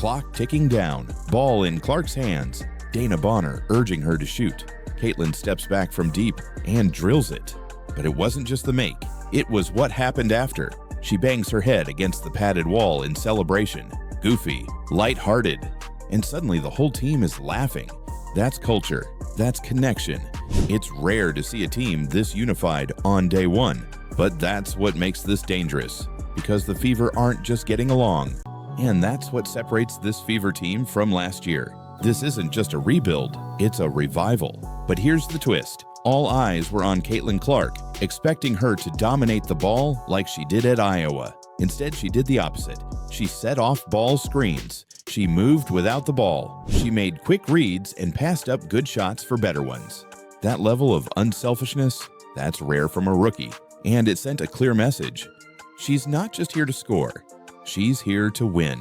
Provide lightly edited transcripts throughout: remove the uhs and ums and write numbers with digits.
Clock ticking down, ball in Clark's hands. Dana Bonner urging her to shoot. Caitlin steps back from deep and drills it. But it wasn't just the make, it was what happened after. She bangs her head against the padded wall in celebration. Goofy, lighthearted, and suddenly the whole team is laughing. That's culture, that's connection. It's rare to see a team this unified on day one, but that's what makes this dangerous, because the Fever aren't just getting along. And that's what separates this Fever team from last year. This isn't just a rebuild, it's a revival. But here's the twist. All eyes were on Caitlin Clark, expecting her to dominate the ball like she did at Iowa. Instead, she did the opposite. She set off ball screens. She moved without the ball. She made quick reads and passed up good shots for better ones. That level of unselfishness, that's rare from a rookie. And it sent a clear message. She's not just here to score. She's here to win.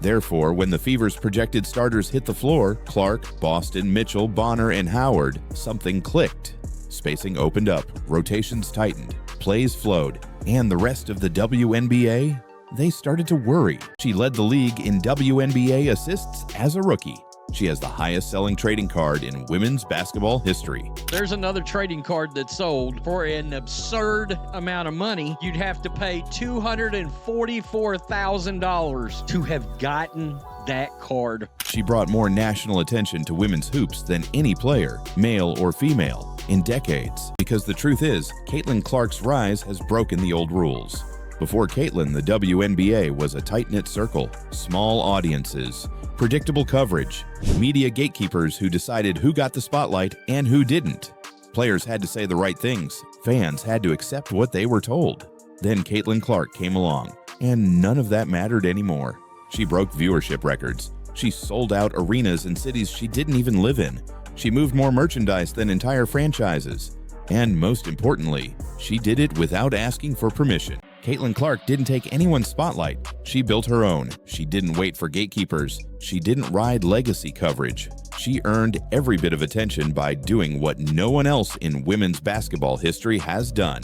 Therefore, when the Fever's projected starters hit the floor, Clark, Boston, Mitchell, Bonner, and Howard, something clicked. Spacing opened up, rotations tightened, plays flowed, and the rest of the WNBA, they started to worry. She led the league in WNBA assists as a rookie. She has the highest selling trading card in women's basketball history. There's another trading card that sold for an absurd amount of money. You'd have to pay $244,000 to have gotten that card. She brought more national attention to women's hoops than any player, male or female, in decades. Because the truth is, Caitlin Clark's rise has broken the old rules. Before Caitlin, the WNBA was a tight-knit circle, small audiences, predictable coverage, media gatekeepers who decided who got the spotlight and who didn't. Players had to say the right things. Fans had to accept what they were told. Then Caitlin Clark came along, and none of that mattered anymore. She broke viewership records. She sold out arenas in cities she didn't even live in. She moved more merchandise than entire franchises. And most importantly, she did it without asking for permission. Caitlin Clark didn't take anyone's spotlight. She built her own. She didn't wait for gatekeepers. She didn't ride legacy coverage. She earned every bit of attention by doing what no one else in women's basketball history has done.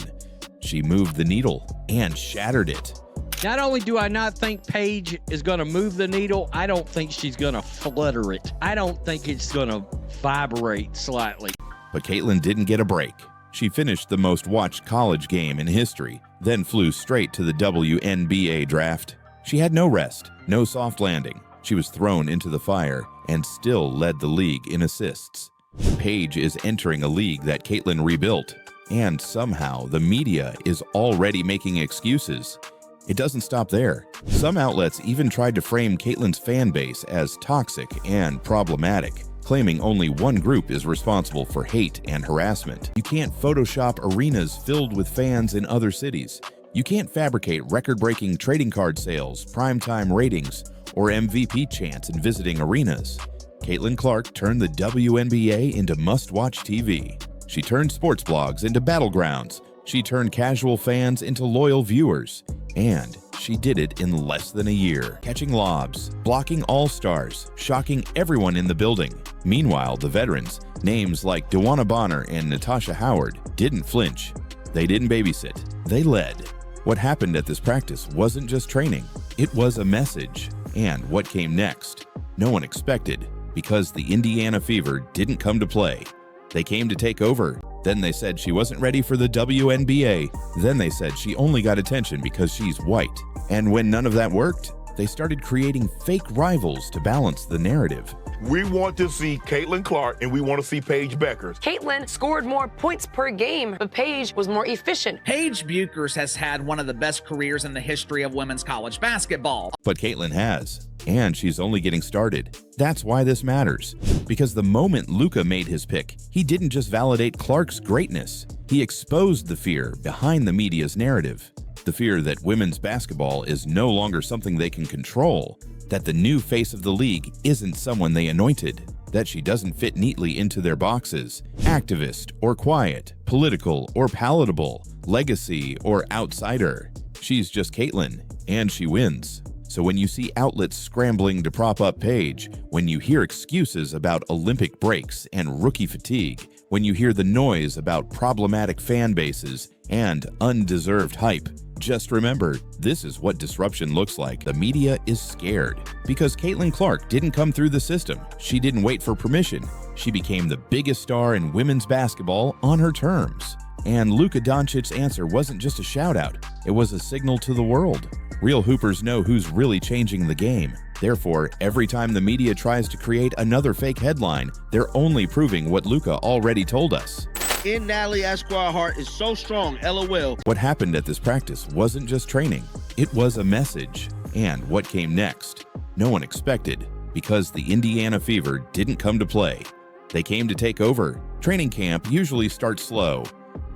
She moved the needle and shattered it. Not only do I not think Paige is going to move the needle, I don't think she's going to flutter it. I don't think it's going to vibrate slightly. But Caitlin didn't get a break. She finished the most watched college game in history, then flew straight to the WNBA draft. She had no rest, no soft landing. She was thrown into the fire and still led the league in assists. Paige is entering a league that Caitlin rebuilt, and somehow the media is already making excuses. It doesn't stop there. Some outlets even tried to frame Caitlin's fan base as toxic and problematic, claiming only one group is responsible for hate and harassment. You can't Photoshop arenas filled with fans in other cities. You can't fabricate record-breaking trading card sales, primetime ratings, or MVP chants in visiting arenas. Caitlin Clark turned the WNBA into must-watch TV. She turned sports blogs into battlegrounds. She turned casual fans into loyal viewers. And she did it in less than a year, catching lobs, blocking all-stars, shocking everyone in the building. Meanwhile, the veterans, names like DeWanna Bonner and Natasha Howard, didn't flinch. They didn't babysit. They led. What happened at this practice wasn't just training. It was a message. And what came next, no one expected, because the Indiana Fever didn't come to play. They came to take over. Then they said she wasn't ready for the WNBA. Then they said she only got attention because she's white. And when none of that worked, they started creating fake rivals to balance the narrative. We want to see Caitlin Clark and we want to see Paige Bueckers. Caitlin scored more points per game, but Paige was more efficient. Paige Bueckers has had one of the best careers in the history of women's college basketball. But Caitlin has, and she's only getting started. That's why this matters. Because the moment Luka made his pick, he didn't just validate Clark's greatness. He exposed the fear behind the media's narrative. The fear that women's basketball is no longer something they can control, that the new face of the league isn't someone they anointed, that she doesn't fit neatly into their boxes, activist or quiet, political or palatable, legacy or outsider. She's just Caitlin, and she wins. So when you see outlets scrambling to prop up Paige, when you hear excuses about Olympic breaks and rookie fatigue, when you hear the noise about problematic fan bases and undeserved hype, Just remember, this is what disruption looks like. The media is scared because Caitlin Clark didn't come through the system. She didn't wait for permission. She became the biggest star in women's basketball on her terms. And Luka Doncic's answer wasn't just a shout-out. It was a signal to the world. Real hoopers know who's really changing the game. Therefore, every time the media tries to create another fake headline, they're only proving what Luka already told us. In Natalie Esquire heart is so strong, LOL. What happened at this practice wasn't just training. It was a message. And what came next? No one expected, because the Indiana Fever didn't come to play. They came to take over. Training camp usually starts slow.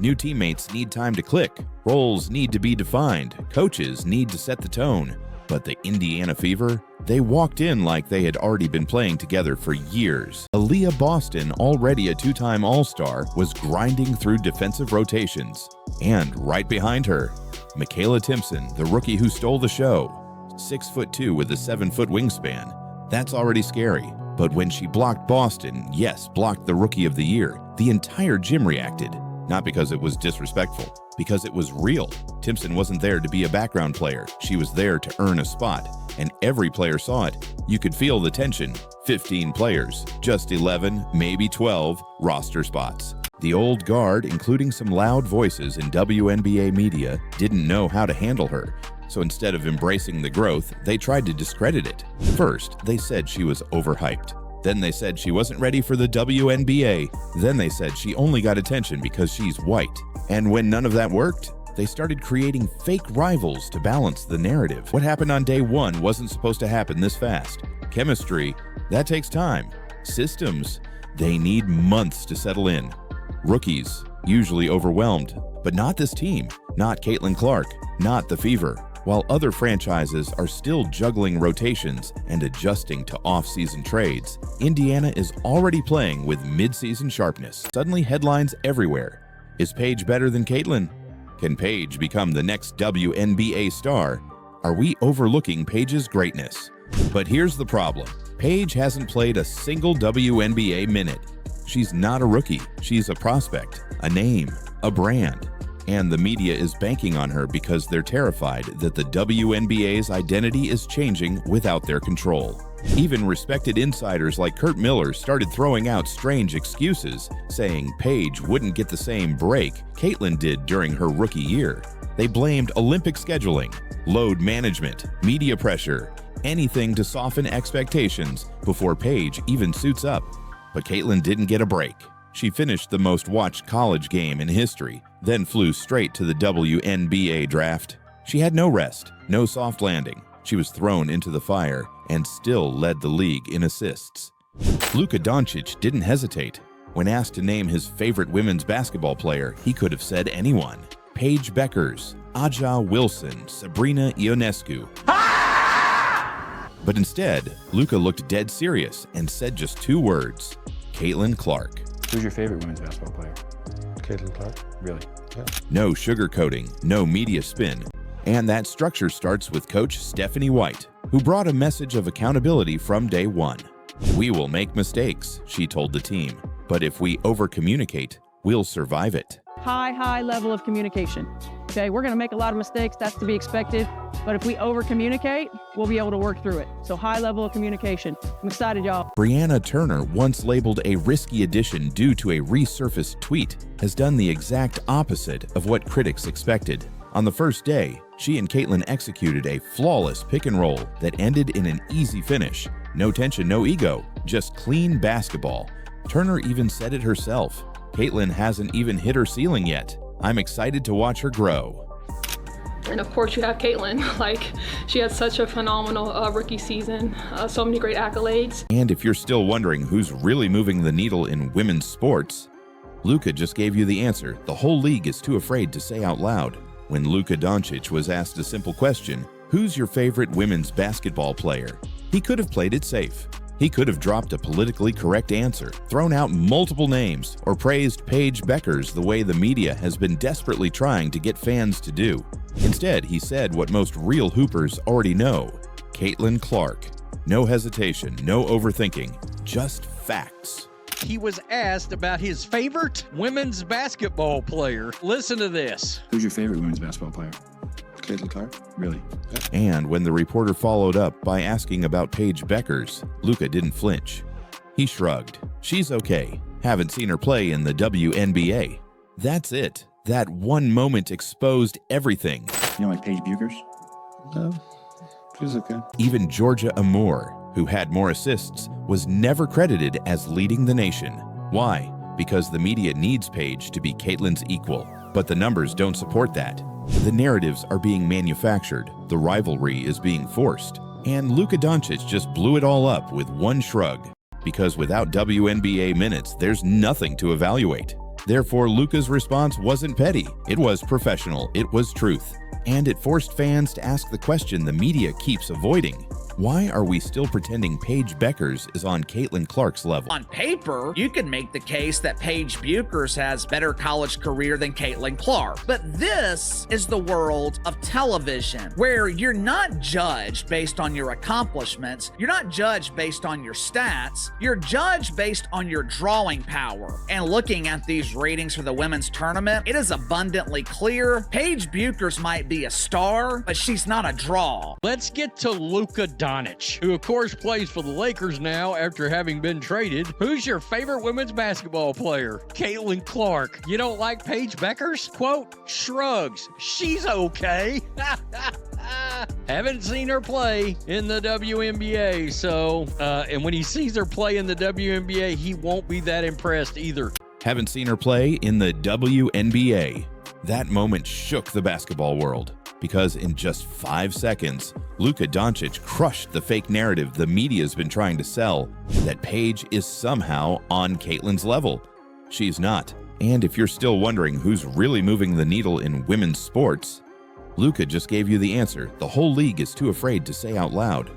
New teammates need time to click. Roles need to be defined. Coaches need to set the tone. But the Indiana Fever, they walked in like they had already been playing together for years. Aaliyah Boston, already a two-time All-Star, was grinding through defensive rotations. And right behind her, Michaela Timpson, the rookie who stole the show. 6'2" with a 7-foot wingspan. That's already scary. But when she blocked Boston, yes, blocked the Rookie of the Year, the entire gym reacted. Not because it was disrespectful, because it was real. Timpson wasn't there to be a background player. She was there to earn a spot, and every player saw it. You could feel the tension. 15 players, just 11, maybe 12 roster spots. The old guard, including some loud voices in WNBA media, didn't know how to handle her. So instead of embracing the growth, they tried to discredit it. First, they said she was overhyped. Then they said she wasn't ready for the WNBA. Then they said she only got attention because she's white. And when none of that worked, they started creating fake rivals to balance the narrative. What happened on day one wasn't supposed to happen this fast. Chemistry, that takes time. Systems, they need months to settle in. Rookies, usually overwhelmed. But not this team, not Caitlin Clark, not the Fever. While other franchises are still juggling rotations and adjusting to off-season trades, Indiana is already playing with mid-season sharpness. Suddenly headlines everywhere. Is Paige better than Caitlin? Can Paige become the next WNBA star? Are we overlooking Paige's greatness? But here's the problem. Paige hasn't played a single WNBA minute. She's not a rookie. She's a prospect, a name, a brand. And the media is banking on her because they're terrified that the WNBA's identity is changing without their control. Even respected insiders like Kurt Miller started throwing out strange excuses, saying Paige wouldn't get the same break Caitlin did during her rookie year. They blamed Olympic scheduling, load management, media pressure, anything to soften expectations before Paige even suits up. But Caitlin didn't get a break. She finished the most watched college game in history, then flew straight to the WNBA draft. She had no rest, no soft landing. She was thrown into the fire and still led the league in assists. Luka Doncic didn't hesitate. When asked to name his favorite women's basketball player, he could have said anyone. Paige Bueckers, Aja Wilson, Sabrina Ionescu. But instead, Luka looked dead serious and said just two words: Caitlin Clark. Who's your favorite women's basketball player? Caitlin Clark. Really? Yeah. No sugarcoating, no media spin. And that structure starts with Coach Stephanie White, who brought a message of accountability from day one. We will make mistakes, she told the team. But if we over-communicate, we'll survive it. High level of communication. Okay, we're going to make a lot of mistakes. That's to be expected. But if we over-communicate, we'll be able to work through it. So high level of communication. I'm excited, y'all. Brianna Turner, once labeled a risky addition due to a resurfaced tweet, has done the exact opposite of what critics expected. On the first day, she and Caitlin executed a flawless pick and roll that ended in an easy finish. No tension, no ego, just clean basketball. Turner even said it herself. Caitlin hasn't even hit her ceiling yet. I'm excited to watch her grow. And of course you have Caitlin. She had such a phenomenal rookie season, so many great accolades. And if you're still wondering who's really moving the needle in women's sports, Luka just gave you the answer the whole league is too afraid to say out loud. When Luka Doncic was asked a simple question, who's your favorite women's basketball player? He could have played it safe. He could have dropped a politically correct answer, thrown out multiple names, or praised Paige Bueckers the way the media has been desperately trying to get fans to do. Instead, he said what most real hoopers already know: Caitlin Clark. No hesitation, no overthinking, just facts. He was asked about his favorite women's basketball player. Listen to this. Who's your favorite women's basketball player? Caitlin Clark? Really? And when the reporter followed up by asking about Paige Bueckers, Luka didn't flinch. He shrugged. She's okay. Haven't seen her play in the WNBA. That's it. That one moment exposed everything. You know, like Paige Bueckers? No, she's okay. Even Georgia Amoore, who had more assists, was never credited as leading the nation. Why? Because the media needs Paige to be Caitlin's equal, but the numbers don't support that. The narratives are being manufactured, the rivalry is being forced, and Luka Doncic just blew it all up with one shrug. Because without WNBA minutes, there's nothing to evaluate. Therefore, Luka's response wasn't petty, it was professional, it was truth. And it forced fans to ask the question the media keeps avoiding. Why are we still pretending Paige Bueckers is on Caitlin Clark's level? On paper, you can make the case that Paige Bueckers has better college career than Caitlin Clark. But this is the world of television, where you're not judged based on your accomplishments, you're not judged based on your stats, you're judged based on your drawing power. And looking at these ratings for the women's tournament, it is abundantly clear Paige Bueckers might be a star, but she's not a draw. Let's get to Luka Doncic, who of course plays for the Lakers now after having been traded. Who's your favorite women's basketball player? Caitlin Clark. You don't like Paige Bueckers? Quote, shrugs. She's okay. Haven't seen her play in the WNBA, so, and when he sees her play in the WNBA, he won't be that impressed either. Haven't seen her play in the WNBA. That moment shook the basketball world, because in just 5 seconds, Luka Doncic crushed the fake narrative the media's been trying to sell, that Paige is somehow on Caitlin's level. She's not. And if you're still wondering who's really moving the needle in women's sports, Luka just gave you the answer the whole league is too afraid to say out loud.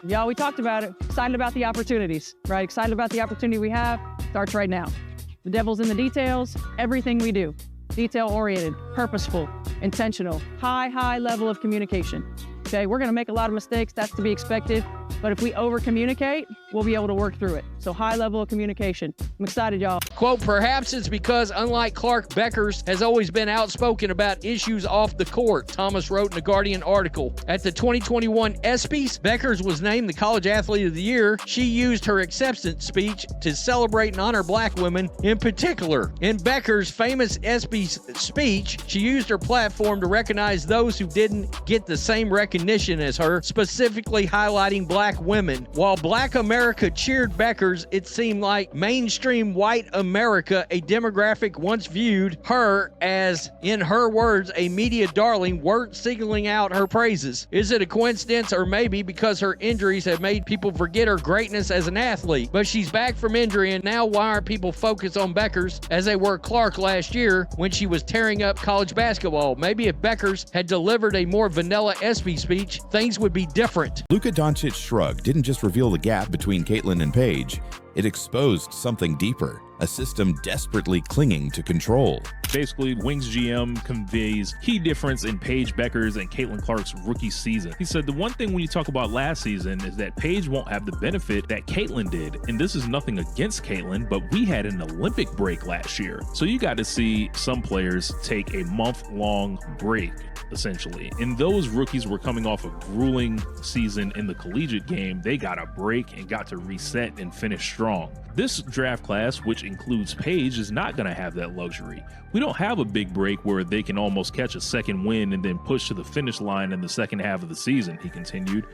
Y'all, we talked about it. Excited about the opportunities, right? Excited about the opportunity we have. Starts right now. The devil's in the details. Everything we do. Detail-oriented, purposeful, intentional, high level of communication. Okay, we're gonna make a lot of mistakes. That's to be expected. But if we over-communicate, we'll be able to work through it. So high level of communication. I'm excited, y'all. Quote, perhaps it's because, unlike Clark, Beckers has always been outspoken about issues off the court, Thomas wrote in a Guardian article. At the 2021 ESPYs, Beckers was named the College Athlete of the Year. She used her acceptance speech to celebrate and honor black women in particular. In Beckers' famous ESPYs speech, she used her platform to recognize those who didn't get the same recognition as her, specifically highlighting black women. While Black America cheered Beckers, it seemed like mainstream white America, a demographic once viewed her as, in her words, a media darling, weren't signaling out her praises. Is it a coincidence, or maybe because her injuries have made people forget her greatness as an athlete? But she's back from injury, and now why aren't people focused on Beckers as they were Clark last year when she was tearing up college basketball? Maybe if Beckers had delivered a more vanilla ESPY speech, things would be different. Luka Doncic's shrug didn't just reveal the gap between Caitlin and Paige, it exposed something deeper, a system desperately clinging to control. Basically, Wings GM conveys key difference in Paige Bueckers and Caitlin Clark's rookie season. He said the one thing when you talk about last season is that Paige won't have the benefit that Caitlin did. And this is nothing against Caitlin, but we had an Olympic break last year. So you got to see some players take a month-long break, essentially. And those rookies were coming off a grueling season in the collegiate game. They got a break and got to reset and finish strong. This draft class, which includes Paige, is not going to have that luxury. We don't have a big break where they can almost catch a second win and then push to the finish line in the second half of the season, he continued.